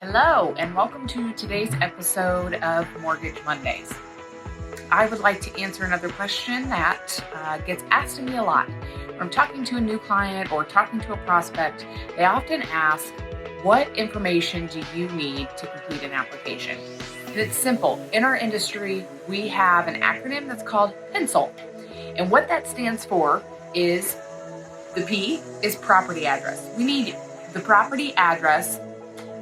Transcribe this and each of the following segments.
Hello, and welcome to today's episode of Mortgage Mondays. I would like to answer another question that gets asked to me a lot. When I'm talking to a new client or talking to a prospect, they often ask, what information do you need to complete an application? And it's simple. In our industry, we have an acronym that's called P.E.N.C.I.L. And what that stands for is, the P is property address. We need the property address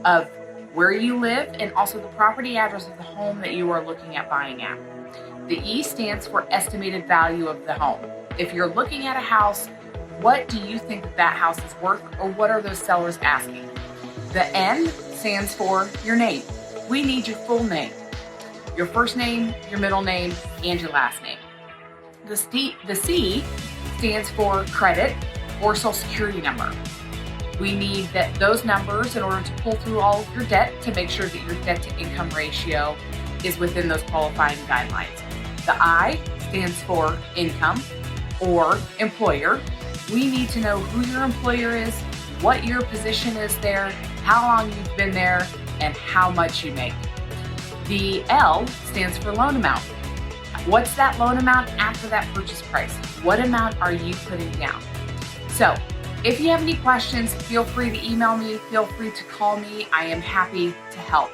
of where you live and also the property address of the home that you are looking at buying at. The E stands for estimated value of the home. If you're looking at a house, what do you think that house is worth, or what are those sellers asking? The N stands for your name. We need your full name, your first name, your middle name, and your last name. The C stands for credit or social security number. We need those numbers in order to pull through all of your debt to make sure that your debt to income ratio is within those qualifying guidelines. The I stands for income or employer. We need to know who your employer is, what your position is there, how long you've been there, and how much you make. The L stands for loan amount. What's that loan amount after that purchase price? What amount are you putting down? So, if you have any questions, feel free to email me, feel free to call me. I am happy to help.